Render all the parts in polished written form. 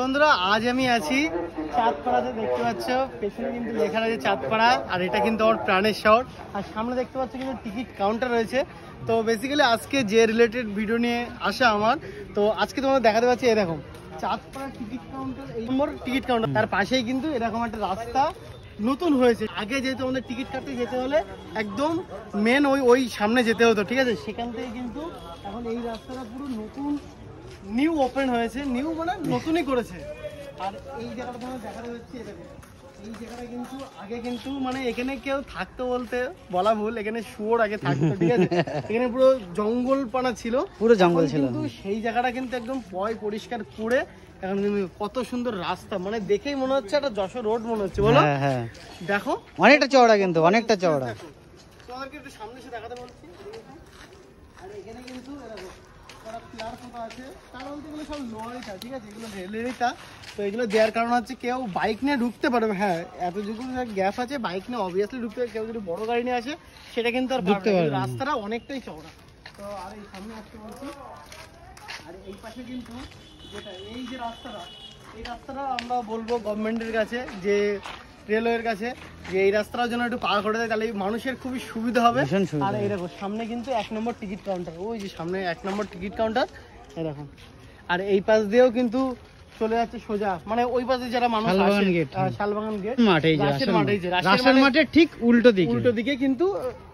বন্ধুরা আজ আমি আছি চাঁদপাড়াতে, দেখতে পাচ্ছ পেছনে কিন্তু লেখা রয়েছে চাঁদপাড়া, আর এটা কিন্তু আমার প্রাণের শহর। আর সামনে দেখতে পাচ্ছ কিন্তু টিকিট কাউন্টার রয়েছে। তো বেসিক্যালি আজকে যে রিলেটেড ভিডিও নিয়ে আসা আমার, তো আজকে তোমাদের দেখাতে পাচ্ছি এরকম চাঁদপাড়া টিকিট কাউন্টার, এই নম্বর টিকিট কাউন্টার, তার পাশেই কিন্তু এরকম একটা রাস্তা নতুন হয়েছে। আগে যেহেতু আমাদের টিকিট কাটতে যেতে হলে একদম মেন ওই সামনে যেতে হতো, ঠিক আছে, সেখান থেকে কিন্তু এখন এই রাস্তাটা পুরো নতুন নিউ ওপেন হয়েছে, নিউ মানে নতুনই করেছে। আর এই জায়গাটা তোমার দেখাতে হচ্ছে এরকম, এই জায়গাটা কিন্তু আগে কিন্তু মানে এখানে কেউ থাকতো বলতে বলা ভুল, এখানে শুয়োর আগে থাকতো, ঠিক আছে, এখানে পুরো জঙ্গলপানা ছিল, পুরো জঙ্গল ছিল। কিন্তু সেই জায়গাটা কিন্তু একদম পরিষ্কার করে এখন কিন্তু কত সুন্দর রাস্তা, মানে দেখেই মনে হচ্ছে একটা যশোর রোড মনে হচ্ছে, বলো। হ্যাঁ দেখো অনেকটা চওড়া, কিন্তু অনেকটা চওড়া। তোমাদেরকে একটু সামনে এসে দেখাতে বলছি। আর এখানে কিন্তু এরকম সব লোহারিটা, ঠিক আছে, এগুলো রেলেরইটা। তো এগুলো দেওয়ার কারণ হচ্ছে কেউ বাইক নিয়ে ঢুকতে পারবে, হ্যাঁ এতটুকু গ্যাপ আছে, বাইক নিয়ে অবভিয়াসলি ঢুকতে, কেউ যদি বড় গাড়ি নিয়ে আসে সেটা কিন্তু আর ঢুকতে পারবে। রাস্তাটা অনেকটাই চওড়া। তো আর এই সামনে আসতে বলছি, আর এই পাশে কিন্তু যেটা এই যে রাস্তাটা, এই রাস্তাটা আমরা বলবো গভর্নমেন্টের কাছে, যে রেলওয়ের কাছে, যে এই রাস্তাটার জন্য একটু পার করে দেয়, তাহলে মানুষের খুবই সুবিধা হবে। আর এই দেখো সামনে কিন্তু 1 নম্বর টিকিট কাউন্টার, ওই যে সামনে 1 নম্বর টিকিট কাউন্টার এরকম। আর এই পাশ দিয়েও কিন্তু চলে যাচ্ছে সোজা, মানে ওই পাশে যারা মানুষ শালবাগান গেট মাঠে ঠিক উল্টো দিকে কিন্তু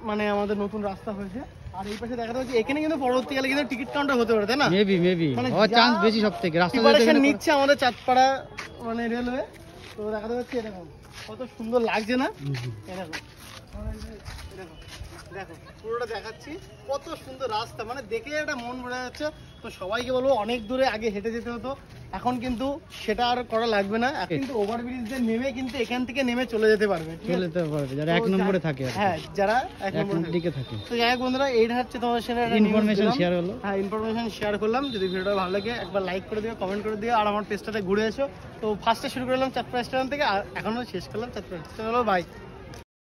মানে আমাদের নতুন রাস্তা হয়েছে। আর এই পাশে দেখা যাচ্ছে এখানে কিন্তু পরবর্তীকালে কিন্তু টিকিট কাউন্টার হতে পারে, তাই না? মেবি মানে চান্স বেশি, সবথেকে রাস্তা নিচ্ছে আমাদের চাঁদপাড়া মানে রেলওয়ে। তো দেখা যাচ্ছে এরকম কত সুন্দর লাগছে না, এরকম দেখো পুরোটা দেখাচ্ছি, কত সুন্দর রাস্তা, মানে দেখে একটা মন ভরে যাচ্ছে। তো সবাইকে বলবো অনেক দূরে আগে হেঁটে যেতে হতো, এখন কিন্তু সেটা আর করা লাগবে না, কিন্তু ওভারব্রিজ দিয়ে নেমে কিন্তু এখান থেকে নেমে চলে যেতে পারবে, যারা 1 নম্বরে থাকে, হ্যাঁ যারা 1 নম্বরের দিকে থাকে। তো যাই হোক বন্ধুরা, এইটা হচ্ছে তোমাদের সাথে ইনফরমেশন শেয়ার হলো, হ্যাঁ ইনফরমেশন শেয়ার করলাম। যদি ভিডিওটা ভালো লাগে একবার লাইক করে দিও, কমেন্ট করে দিও, আর আমার পেজটাতে ঘুরে এসো। তো ফার্স্টে শুরু করলাম চাঁদপাড়া স্টেশন থেকে, আর এখনো শেষ করলাম চাঁদপাড়া। চলো বাই।